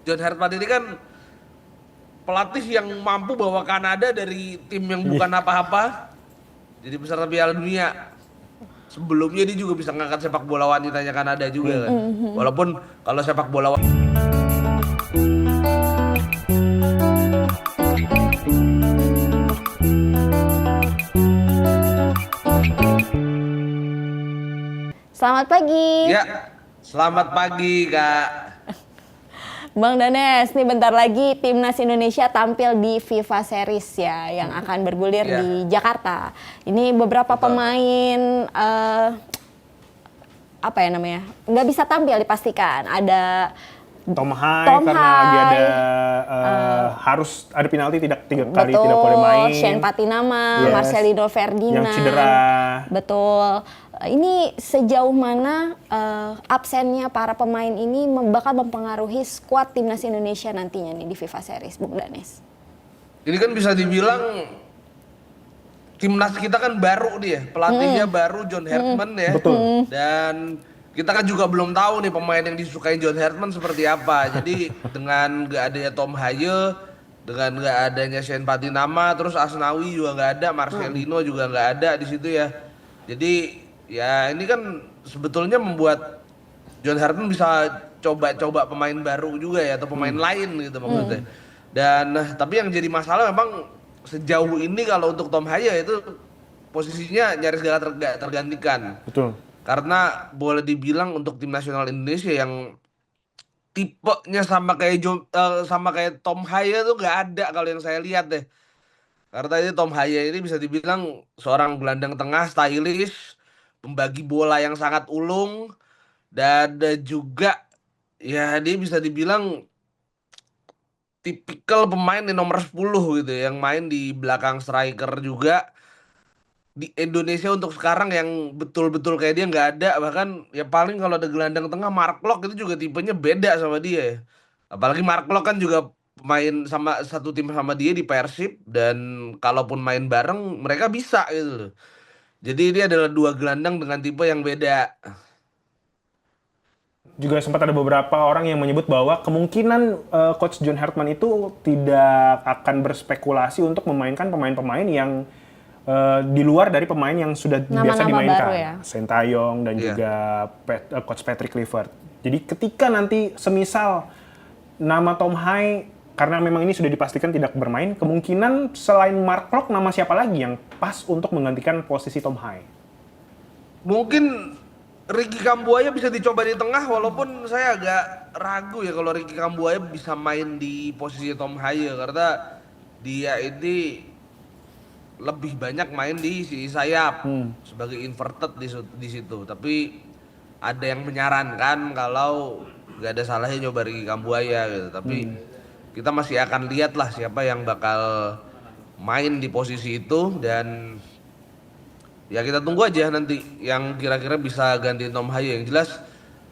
John Hartman ini kan pelatih yang mampu bawa Kanada dari tim yang bukan apa-apa jadi peserta Piala Dunia. Sebelumnya dia juga bisa ngangkat sepak bola wanitanya Kanada juga kan. Walaupun kalau sepak bola Selamat pagi. ya, selamat pagi Kak. Bang Danes, nih bentar lagi Timnas Indonesia tampil di FIFA Series ya, yang akan bergulir Ya. di Jakarta. Ini beberapa Betul. pemain, apa ya namanya, nggak bisa tampil dipastikan. Ada Tom Hai Tom karena Hai. lagi ada harus ada penalti tiga kali tidak boleh main. Shane Patinama, Yes. Marcelino Ferdinand. Yang cedera. Betul. Ini sejauh mana absennya para pemain ini bakal mempengaruhi skuad Timnas Indonesia nantinya nih di FIFA Series, Bung Danes? Ini kan bisa dibilang timnas kita kan baru nih ya, pelatihnya baru John Hartman ya. Betul. Dan kita kan juga belum tahu nih pemain yang disukai John Hartman seperti apa. Jadi dengan nggak adanya Tom Haye, dengan nggak adanya Shane Patinama, terus Asnawi juga nggak ada, Marcelino juga nggak ada di situ ya. Jadi ya ini kan sebetulnya membuat John Hartman bisa coba-coba pemain baru juga ya, atau pemain lain gitu maksudnya. Dan tapi yang jadi masalah memang sejauh ini kalau untuk Tom Haye itu posisinya nyaris gak tergantikan. Betul. Karena boleh dibilang untuk tim nasional Indonesia yang tipenya sama kayak Tom Haye tuh nggak ada kalau yang saya lihat deh. Karena ini Tom Haye ini bisa dibilang seorang gelandang tengah stylish, pembagi bola yang sangat ulung, dan juga ya dia bisa dibilang tipikal pemain di nomor 10 gitu ya, yang main di belakang striker juga. Di Indonesia untuk sekarang yang betul-betul kayak dia nggak ada, bahkan ya paling kalau ada gelandang tengah Mark Klok itu juga tipenya beda sama dia ya. Apalagi Mark Klok kan juga main sama satu tim sama dia di Persib, dan kalaupun main bareng mereka bisa gitu loh. Jadi ini adalah dua gelandang dengan tipe yang beda. Juga sempat ada beberapa orang yang menyebut bahwa kemungkinan Coach John Hartman itu tidak akan berspekulasi untuk memainkan pemain-pemain yang di luar dari pemain yang sudah biasa Nama-nama dimainkan. baru ya? Sintayong dan Iya. juga Coach Patrick Kluivert. Jadi ketika nanti semisal nama Tom Hai, karena memang ini sudah dipastikan tidak bermain, kemungkinan selain Mark Klok, nama siapa lagi yang pas untuk menggantikan posisi Tom Hai? Mungkin Ricky Kambuaya bisa dicoba di tengah, walaupun saya agak ragu ya kalau Ricky Kambuaya bisa main di posisi Tom Haye, karena dia ini lebih banyak main di sisi sayap sebagai inverted di situ. Tapi ada yang menyarankan kalau nggak ada salahnya nyoba Ricky Kambuaya gitu. Tapi kita masih akan lihat lah siapa yang bakal main di posisi itu, dan ya kita tunggu aja nanti yang kira-kira bisa ganti Tom Haye. Yang jelas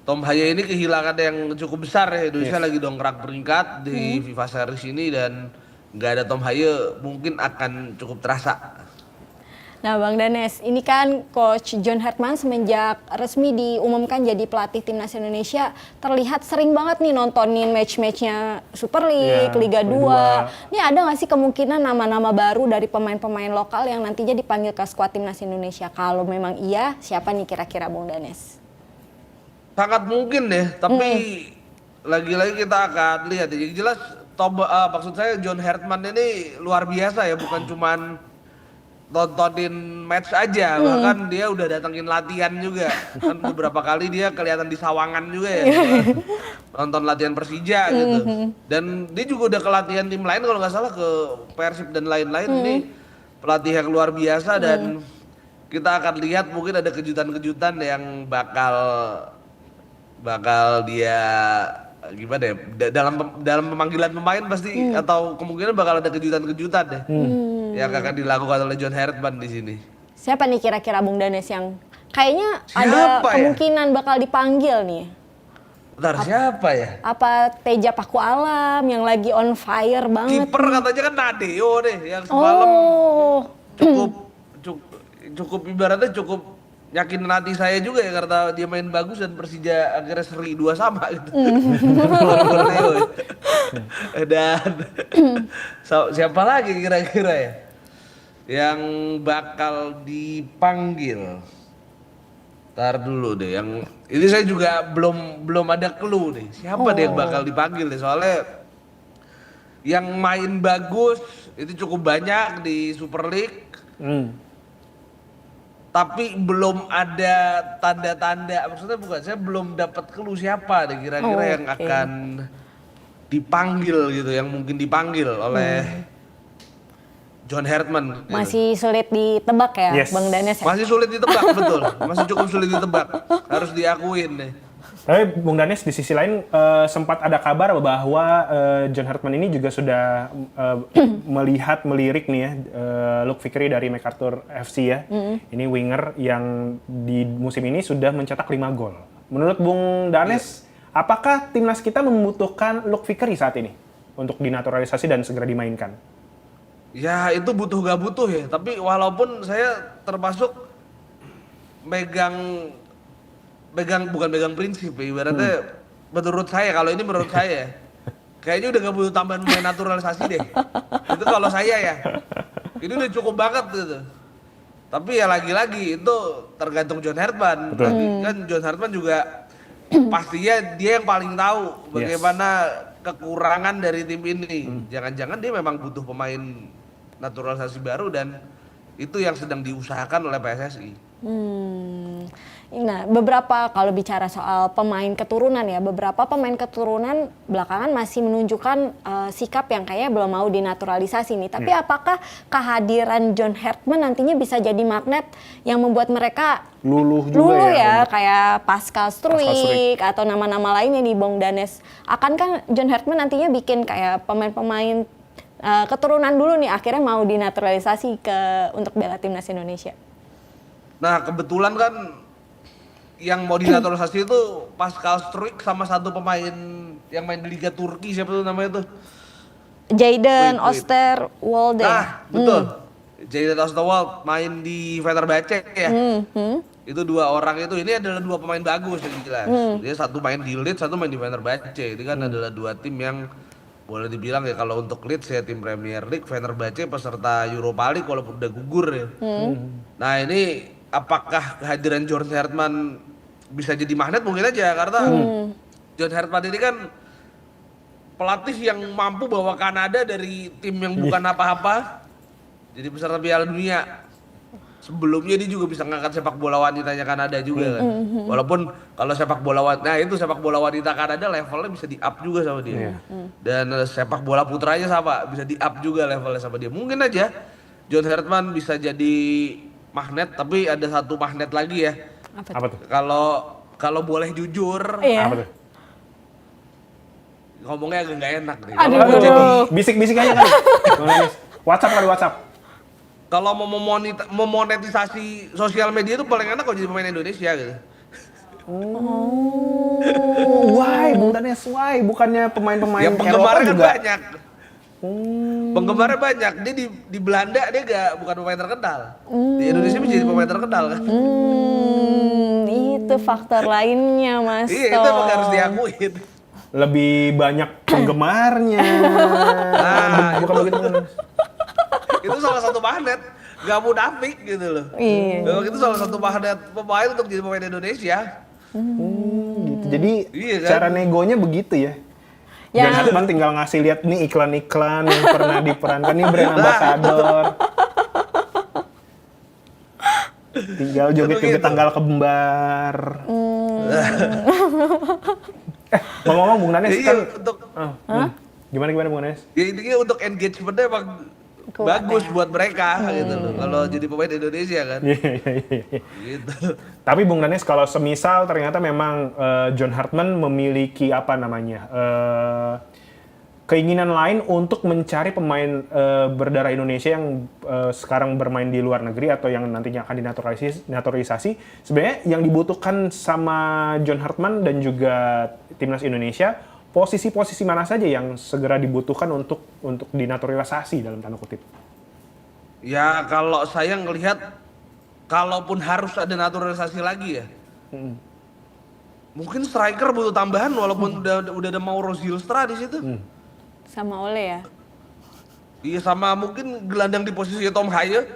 Tom Haye ini kehilangan yang cukup besar ya. Indonesia lagi dongkrak peringkat di FIFA Series ini, dan nggak ada Tom Haye mungkin akan cukup terasa. Nah Bang Danes, ini kan Coach John Hartman semenjak resmi diumumkan jadi pelatih Timnas Indonesia terlihat sering banget nih nontonin match-matchnya Super League, Iya, Liga 2. Liga 2. Ini ada nggak sih kemungkinan nama-nama baru dari pemain-pemain lokal yang nantinya dipanggil ke skuad Timnas Indonesia? Kalau memang iya, siapa nih kira-kira Bang Danes? Sangat mungkin deh, tapi lagi-lagi kita akan lihat ya. Yang jelas maksud saya John Hartman ini luar biasa ya, bukan cuman nontonin match aja, bahkan dia udah datengin latihan juga. Kan beberapa kali dia kelihatan di Sawangan juga ya, nonton latihan Persija gitu. Dan dia juga udah ke latihan tim lain kalau nggak salah, ke Persib dan lain-lain. Ini pelatih yang luar biasa, dan kita akan lihat mungkin ada kejutan-kejutan yang bakal dia gimana ya, dalam pemanggilan pemain pasti, atau kemungkinan bakal ada kejutan-kejutan deh yang akan dilakukan oleh John Hartman di sini. Siapa nih kira-kira Bung Danes yang kayaknya ada Siapa ya? kemungkinan bakal dipanggil nih? Bentar, siapa ya? Apa Teja Paku Alam yang lagi on fire banget? Kiper katanya kan Nadeo deh, yang semalam Oh, cukup ibaratnya cukup nyakinin hati saya juga ya karena dia main bagus dan Persija akhirnya seri 2-2 gitu. Borneo ya. Dan siapa lagi kira-kira ya yang bakal dipanggil? Ntar dulu deh, yang ini saya juga belum ada clue nih. Siapa deh yang bakal dipanggil deh? Soalnya yang main bagus itu cukup banyak di Super League. Tapi belum ada tanda-tanda, maksudnya bukan, saya belum dapat clue siapa deh kira-kira yang akan dipanggil gitu, yang mungkin dipanggil oleh John Hartman. Gitu. Masih sulit ditebak ya, Yes. Bang Danes ya? Masih sulit ditebak, betul. Masih cukup sulit ditebak, harus diakuin deh. Tapi Bung Danes di sisi lain sempat ada kabar bahwa John Hartman ini juga sudah melirik nih ya Luke Fikri dari MacArthur FC ya. Ini winger yang di musim ini sudah mencetak 5 gol. Menurut Bung Danes, apakah timnas kita membutuhkan Luke Fikri saat ini untuk dinaturalisasi dan segera dimainkan? Ya itu butuh gak butuh ya, tapi walaupun saya termasuk bukan megang prinsip ya, ibaratnya menurut saya, kalau ini menurut saya kayaknya udah gak butuh tambahan pemain naturalisasi deh. Itu kalau saya ya, ini udah cukup banget gitu. Tapi ya lagi-lagi itu tergantung John Hartman. Kan John Hartman juga pastinya dia yang paling tahu bagaimana kekurangan dari tim ini. Jangan-jangan dia memang butuh pemain naturalisasi baru dan itu yang sedang diusahakan oleh PSSI. Nah, beberapa kalau bicara soal pemain keturunan ya, beberapa pemain keturunan belakangan masih menunjukkan sikap yang kayaknya belum mau dinaturalisasi nih. Tapi apakah kehadiran John Hartman nantinya bisa jadi magnet yang membuat mereka Luluh juga ya, kayak Pascal Struijk atau nama-nama lainnya nih, Bang Danes. Akankah John Hartman nantinya bikin kayak pemain-pemain keturunan dulu nih akhirnya mau dinaturalisasi untuk bela timnas Indonesia? Nah kebetulan kan yang mau dinaturalisasi itu Pascal Struijk sama satu pemain yang main di Liga Turki, siapa tuh namanya tuh? Jayden Oosterwolde. Nah betul, Jayden Oosterwolde main di Fenerbahce ya. Itu 2 orang itu, ini adalah 2 pemain bagus yang jelas. Dia satu main di Leeds, satu main di Fenerbahce. Itu kan adalah 2 tim yang boleh dibilang ya, kalau untuk Leeds ya tim Premier League, Fenerbahce peserta Europa League walaupun udah gugur ya. Nah ini apakah kehadiran John Hartman bisa jadi magnet? Mungkin aja, karena John Hartman ini kan pelatih yang mampu bawa Kanada dari tim yang bukan apa-apa jadi peserta Piala Dunia. Sebelumnya dia juga bisa ngangkat sepak bola wanitanya Kanada juga kan. Walaupun kalau sepak bola wanita Kanada levelnya bisa di-up juga sama dia. Dan sepak bola putranya sama, bisa di-up juga levelnya sama dia. Mungkin aja John Hartman bisa jadi magnet, tapi ada satu magnet lagi ya. Apa tuh? Kalau boleh jujur, Apa tuh? ngomongnya agak nggak enak nih. Bisik-bisik aja kali. Bung Danes. WhatsApp kali WhatsApp. Kalau mau memonetisasi sosial media itu paling enak kalau jadi pemain Indonesia gitu. Why, Bung Danes, why? Bukannya pemain-pemain Yang Eropa penggemarnya kan juga? banyak. Penggemarnya banyak. Dia di Belanda dia bukan pemain terkenal. Di Indonesia bisa jadi pemain terkenal kan. Itu faktor lainnya, Mas. Iya, itu emang harus diakuin. Lebih banyak penggemarnya. Bukan begitu, Bung Danes. Itu salah satu magnet, gak munafik gitu loh. Iya. Memang itu salah satu magnet pemain untuk jadi pemain Indonesia. Gitu. Jadi Iya kan? cara negonya begitu ya. Ya. Dan Hartman tinggal ngasih lihat nih iklan-iklan yang pernah diperankan nih brand ambassador. Tinggal joget-joget Begitu. tanggal kembar. Ngomong-ngomong Bung Danes Iya, kan untuk gimana Bung Danes? ya intinya untuk engagementnya emang Kuat bagus ya. buat mereka gitu loh. Kalau jadi pemain Indonesia kan. Iya. Gitu. Tapi Bung Danes kalau semisal ternyata memang John Hartman memiliki apa namanya keinginan lain untuk mencari pemain berdarah Indonesia yang sekarang bermain di luar negeri atau yang nantinya akan dinaturalisasi, sebenarnya yang dibutuhkan sama John Hartman dan juga timnas Indonesia, posisi-posisi mana saja yang segera dibutuhkan untuk dinaturalisasi dalam tanda kutip? Ya kalau saya ngelihat kalaupun harus ada naturalisasi lagi ya, mungkin striker butuh tambahan walaupun udah ada Mauro Zylstra di situ. Sama Ole ya. Iya, sama mungkin gelandang di posisi Tom Haye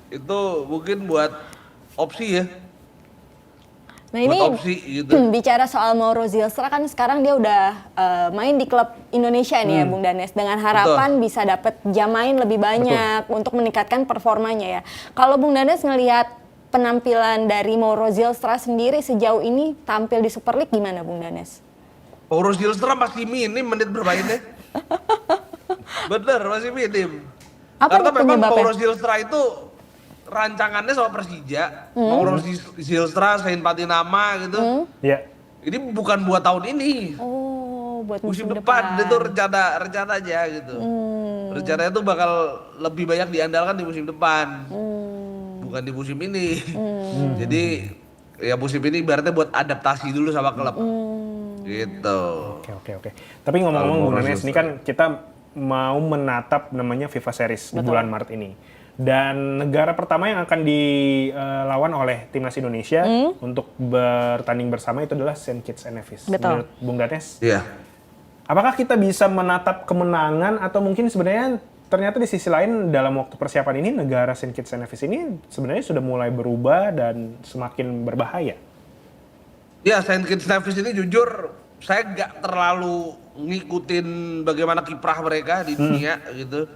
itu mungkin buat opsi ya. Nah ini Buat opsi gitu. bicara soal Mauro Zylstra kan sekarang dia udah main di klub Indonesia nih ya Bung Danes, dengan harapan bisa dapat jam main lebih banyak untuk meningkatkan performanya ya. Kalau Bung Danes ngelihat penampilan dari Mauro Zylstra sendiri sejauh ini tampil di Super League gimana Bung Danes? Mauro Zylstra masih minim menit bermainnya. Bener, masih minim. Apa Karena memang penyebabnya? Mauro Zylstra itu rancangannya sama Persija. Mauro Zylstra, Saint Patinama gitu. Iya. Ini bukan buat tahun ini. Oh, buat Musim musim depan itu rencananya gitu. Rencananya tuh bakal lebih banyak diandalkan di musim depan. Bukan di musim ini. Jadi ya musim ini ibaratnya buat adaptasi dulu sama klub. Gitu. Oke. Tapi ngomong-ngomong Kalau Bung Mauro Danes, ini kan kita mau menatap namanya FIFA Series di bulan Maret ini. Dan negara pertama yang akan dilawan oleh timnas Indonesia untuk bertanding bersama itu adalah Saint Kitts and Nevis. Betul. Menurut Bung Danes, Iya. apakah kita bisa menatap kemenangan atau mungkin sebenarnya ternyata di sisi lain dalam waktu persiapan ini negara Saint Kitts and Nevis ini sebenarnya sudah mulai berubah dan semakin berbahaya? Ya, Saint Kitts Nevis ini jujur saya nggak terlalu ngikutin bagaimana kiprah mereka di dunia gitu.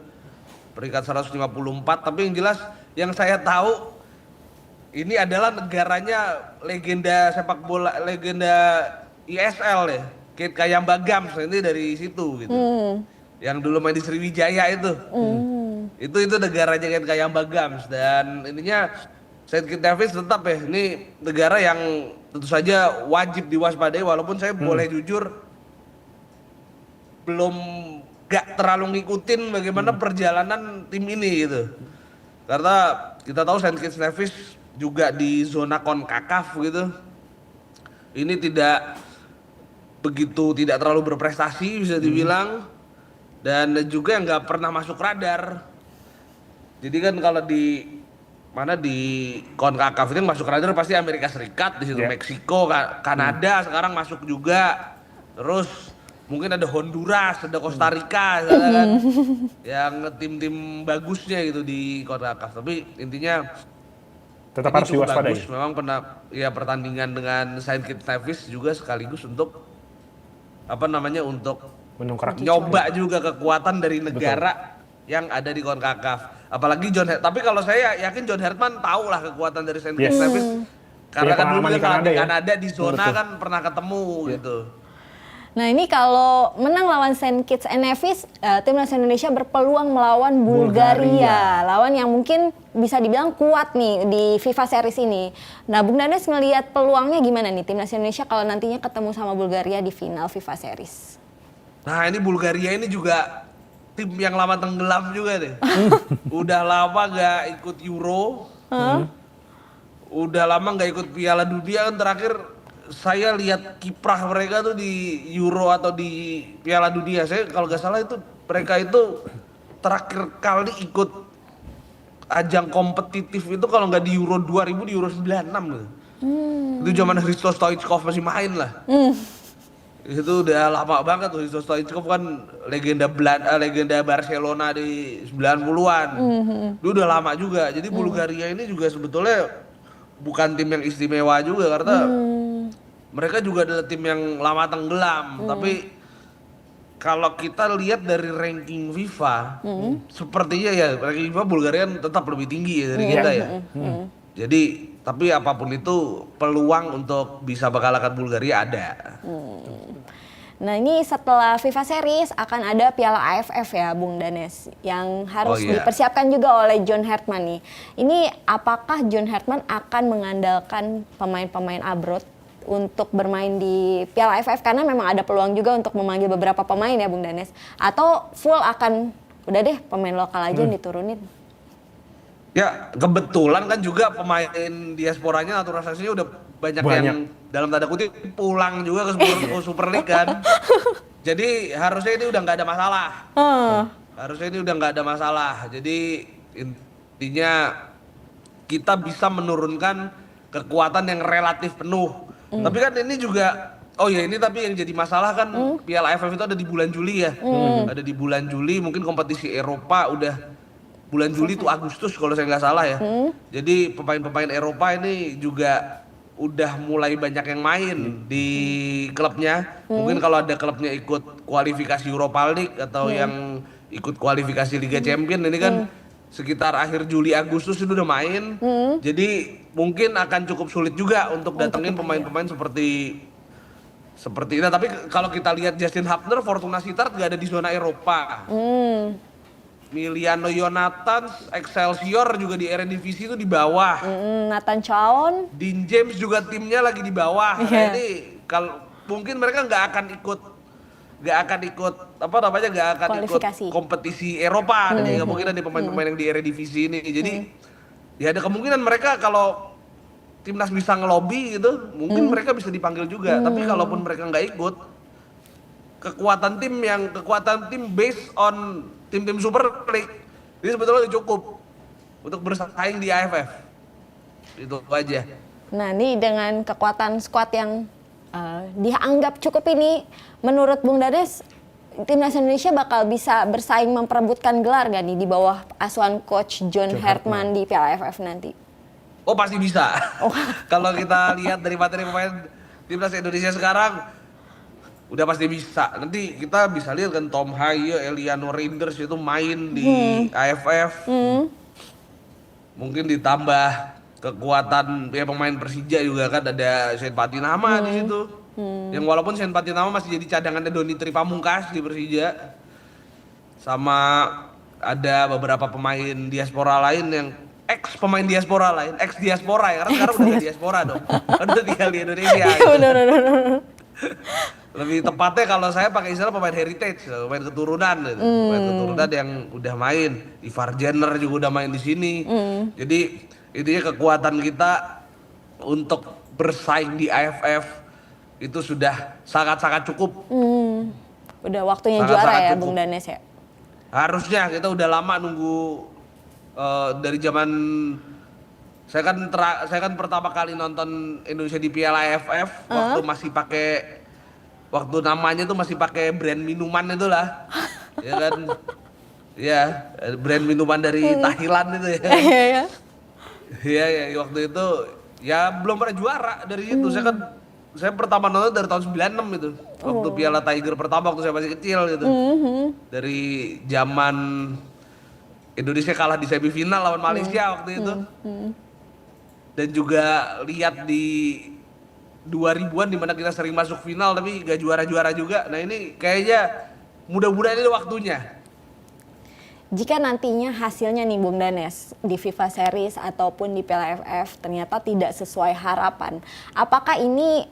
Peringkat 154, tapi yang jelas yang saya tahu ini adalah negaranya legenda sepak bola, legenda ISL ya. Kayak Bagams ini dari situ gitu. Yang dulu main di Sriwijaya itu. Itu negaranya kayak Bagams, dan ininya Saint Kitts Nevis tetap ya, ini negara yang tentu saja wajib diwaspadai, walaupun saya boleh jujur belum gak terlalu ngikutin bagaimana perjalanan tim ini gitu. Karena kita tahu Saint Kitts Nevis juga di zona CONCACAF gitu. Ini tidak terlalu berprestasi bisa dibilang, dan juga nggak pernah masuk radar. Jadi kan kalau di CONCACAF itu masuk radar pasti Amerika Serikat, di situ Meksiko, Kanada sekarang masuk juga. Terus mungkin ada Honduras, ada Costa Rica kan, yang tim-tim bagusnya gitu di CONCACAF. Tapi intinya Tetap ini harus cukup diwaspadai. bagus. Memang pertandingan dengan Saint Kitts Nevis juga sekaligus untuk untuk Mendongkrak. nyoba juga kekuatan dari negara yang ada di CONCACAF. Apalagi tapi kalau saya yakin John Hertman tahu lah kekuatan dari Saint Kitts Nevis. Karena kan dulu pengalaman dia di di Kanada Kanada di zona kan pernah ketemu gitu. Nah ini kalau menang lawan Saint Kitts and Nevis, timnas Indonesia berpeluang melawan Bulgaria, lawan yang mungkin bisa dibilang kuat nih di FIFA Series ini. Nah Bung Danes ngelihat peluangnya gimana nih timnas Indonesia kalau nantinya ketemu sama Bulgaria di final FIFA Series? Nah ini Bulgaria ini juga tim yang lama tenggelam juga deh. Udah lama gak ikut Euro, udah lama gak ikut Piala Dunia. Kan terakhir saya lihat kiprah mereka tuh di Euro atau di Piala Dunia. Saya kalau gak salah itu mereka itu terakhir kali ikut ajang kompetitif itu kalau nggak di Euro 2000 di Euro 96 gitu. Itu zaman Hristo Stoichkov masih main lah. Itu udah lama banget tuh. Hristo Stoichkov kan legenda legenda Barcelona di 90-an. Itu udah lama juga. Jadi Bulgaria ini juga sebetulnya bukan tim yang istimewa juga, karena mereka juga adalah tim yang lama tenggelam. Tapi kalau kita lihat dari ranking FIFA, sepertinya ya ranking FIFA Bulgaria tetap lebih tinggi ya dari kita ya. Jadi tapi apapun itu peluang untuk bisa mengalahkan Bulgaria ada. Nah ini setelah FIFA Series akan ada Piala AFF ya Bung Danes, yang harus dipersiapkan juga oleh John Hertman nih. Ini apakah John Hertman akan mengandalkan pemain-pemain abroad untuk bermain di Piala AFF, karena memang ada peluang juga untuk memanggil beberapa pemain ya Bung Danes, atau full akan udah deh pemain lokal aja yang diturunin? Ya kebetulan kan juga pemain diasporanya naturalisasinya udah banyak yang dalam tanda kutip pulang juga ke Super League kan. Jadi harusnya ini udah nggak ada masalah. Harusnya ini udah nggak ada masalah. Jadi intinya kita bisa menurunkan kekuatan yang relatif penuh. Tapi kan ini juga, oh ya ini tapi yang jadi masalah kan Piala AFF itu ada di bulan Juli ya. Ada di bulan Juli, mungkin kompetisi Eropa udah bulan Juli itu Agustus kalau saya nggak salah ya. Jadi pemain-pemain Eropa ini juga udah mulai banyak yang main di klubnya. Mungkin kalau ada klubnya ikut kualifikasi Europa League atau yang ikut kualifikasi Liga Champions ini kan sekitar akhir Juli Agustus itu udah main. Jadi mungkin akan cukup sulit juga untuk datengin pemain-pemain seperti itu. Tapi kalau kita lihat Justin Hubner, Fortuna Sittard gak ada di zona Eropa. Miliano Jonathan, Excelsior juga di Eredivisie itu di bawah. Nathan Chaon. Dean James juga timnya lagi di bawah. Nah, ini kalau mungkin mereka nggak akan ikut Kualifikasi. kompetisi Eropa. Jadi nggak mungkin ada pemain-pemain yang di Eredivisie ini. Jadi ya ada kemungkinan mereka kalau timnas bisa ngelobi gitu, mungkin mereka bisa dipanggil juga. Tapi kalaupun mereka nggak ikut, kekuatan tim based on tim-tim Super League ini sebetulnya cukup untuk bersaing di AFF. Itu aja. Nah, ini dengan kekuatan skuad yang dianggap cukup ini, menurut Bung Danes, timnas Indonesia bakal bisa bersaing memperebutkan gelar gak nih di bawah asuhan coach John Hartman di Piala AFF nanti? Oh pasti bisa. Kalau kita lihat dari materi pemain timnas Indonesia sekarang, udah pasti bisa. Nanti kita bisa lihat kan Tom Haye, Eliano Reinders itu main di AFF. Mungkin ditambah kekuatan ya pemain Persija juga kan, ada Sen Patinama di situ. Yang walaupun Sen Patinama masih jadi cadangannya Doni Tripamungkas di Persija. Sama ada beberapa pemain diaspora lain yang ex diaspora ya, karena sekarang udah gak diaspora dong. Udah tinggal di Indonesia. Gitu. Bener. Lebih tepatnya kalau saya pakai istilah pemain heritage, pemain keturunan gitu. Pemain keturunan yang udah main. Ivar Jenner juga udah main di sini. Jadi intinya kekuatan kita untuk bersaing di AFF itu sudah sangat-sangat cukup. Udah waktunya Sangat-sangat juara ya cukup. Bung Danes ya? Harusnya kita udah lama nunggu dari zaman saya kan pertama kali nonton Indonesia di Piala AFF waktu namanya tuh masih pakai brand minuman itulah. Ya kan? Ya, brand minuman dari Thailand itu ya. Iya, ya, waktu itu ya belum pernah juara dari itu. Saya pertama nonton dari tahun 96 itu. Waktu Piala Tiger pertama waktu saya masih kecil gitu. Dari zaman Indonesia kalah di semifinal lawan Malaysia waktu itu. Dan juga lihat di 2000-an di mana kita sering masuk final tapi gak juara-juara juga. Nah, ini kayaknya mudah-mudahan ini waktunya. Jika nantinya hasilnya nih Bung Danes di FIFA Series ataupun di Piala AFF ternyata tidak sesuai harapan, apakah ini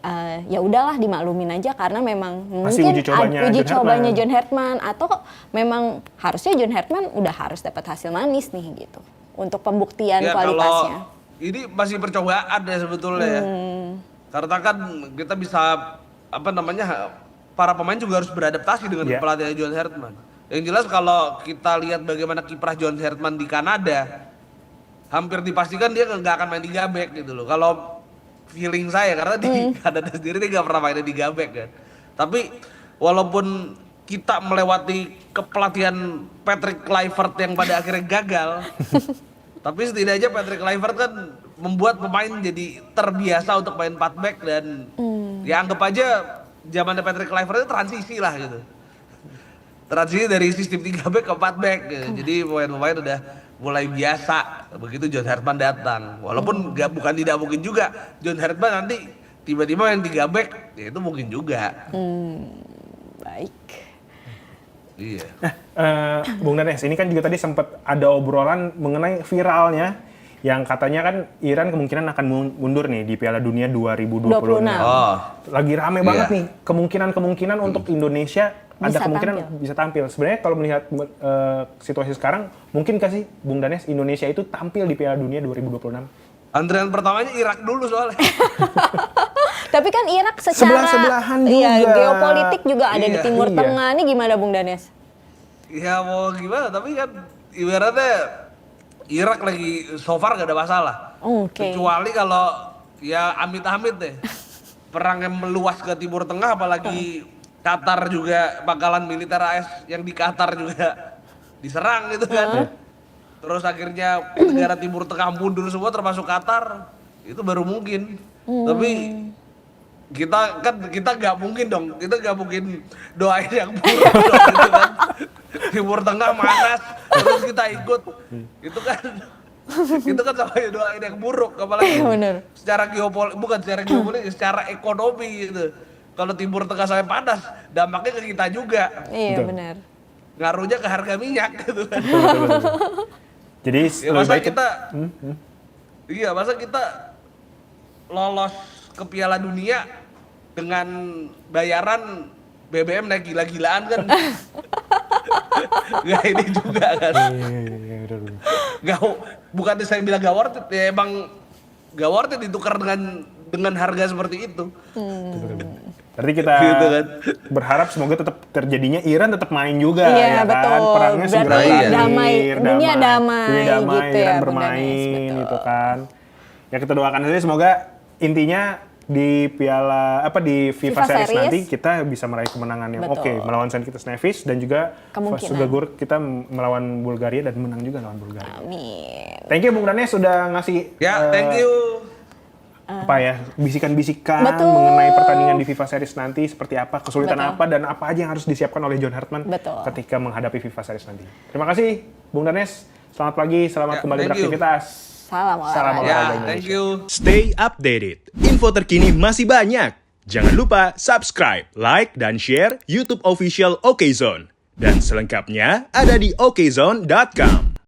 ya udahlah dimaklumin aja karena memang masih mungkin uji cobanya John Hartman, atau memang harusnya John Hartman udah harus dapat hasil manis nih gitu untuk pembuktian Ya, kualitasnya. kalau ini masih percobaan ya sebetulnya ya. Karena kan kita bisa para pemain juga harus beradaptasi dengan pelatih John Hartman. Yang jelas kalau kita lihat bagaimana kiprah John Hartman di Kanada, hampir dipastikan dia nggak akan main di Gabek gitu loh. Kalau feeling saya, karena di Kanada sendiri dia nggak pernah main di Gabek kan. Tapi walaupun kita melewati kepelatihan Patrick Kluivert yang pada akhirnya gagal, tapi setidaknya Patrick Kluivert kan membuat pemain jadi terbiasa untuk main 4 back dan ya anggap aja zamannya Patrick Kluivert itu transisi lah gitu. Transisi dari sistem 3 back ke 4 back gitu. Jadi pemain-pemain udah mulai biasa begitu John Hartman datang. Walaupun bukan tidak mungkin juga John Hartman nanti tiba-tiba main 3 back, ya itu mungkin juga. Baik. Iya. Bung Danes, ini kan juga tadi sempat ada obrolan mengenai viralnya yang katanya kan Iran kemungkinan akan mundur nih di Piala Dunia 2026. Oh. Lagi rame banget nih kemungkinan untuk Indonesia ada kemungkinan bisa tampil. Sebenarnya kalau melihat situasi sekarang, mungkin nggak sih Bung Danes Indonesia itu tampil di Piala Dunia 2026? Antrian pertamanya Irak dulu soalnya. Tapi kan Irak secara Sebelah-sebelahan iya, juga. geopolitik juga ada di Iya. Timur Tengah. Ini gimana Bung Danes? Ya mau gimana, tapi kan ibaratnya Irak lagi so far gak ada masalah. Oke. Kecuali kalau ya amit-amit deh. Perang yang meluas ke Timur Tengah, apalagi Qatar juga, bakalan militer AS yang di Qatar juga diserang gitu kan. Terus akhirnya negara Timur Tengah mundur semua termasuk Qatar, itu baru mungkin. Tapi kita nggak mungkin dong, kita nggak mungkin doain yang buruk dong, gitu kan. Timur Tengah panas, terus kita ikut, itu kan sama doain yang buruk, apalagi Bener. secara bukan secara geopolitik, secara ekonomi gitu. Kalau Timur Tengah sampai panas, dampaknya ke kita juga, Iya Betul. benar. ngaruhnya ke harga minyak gitu kan. Betul. Jadi Ya, lebih masa baik kita, iya masa kita lolos ke Piala Dunia dengan bayaran BBM naik gila-gilaan kan? Nggak ini juga kan? Iya, betul. Nggak, bukan saya bilang gak worth it, ya emang gak worth it ditukar dengan harga seperti itu. Berarti kita Gitu kan. berharap semoga tetap terjadinya Iran tetap main juga Iya, ya betul. kan. Perangnya segera Berarti berakhir, damai, dunia damai gitu ya, Iran Bunda bermain Nes, betul. gitu kan. Ya kita doakan saja semoga intinya di di FIFA, FIFA Series Series. nanti kita bisa meraih kemenangan yang Betul. oke melawan St. Kitts Nevis dan juga Kemungkinan. Sugagur kita melawan Bulgaria dan menang juga lawan Bulgaria. Amin. Thank you Bung Danes sudah ngasih Ya, thank you. apa ya bisikan-bisikan Betul. mengenai pertandingan di FIFA Series nanti seperti apa, kesulitan Betul. apa dan apa aja yang harus disiapkan oleh John Hartman Betul. ketika menghadapi FIFA Series nanti. Terima kasih Bung Danes, selamat pagi, selamat Ya, kembali thank you. beraktivitas. Salam Salam olahraga. Ya, Olahraga thank Indonesia. you. Stay updated. Info terkini masih banyak. Jangan lupa subscribe, like, dan share YouTube official OKZone. Dan selengkapnya ada di okezone.com.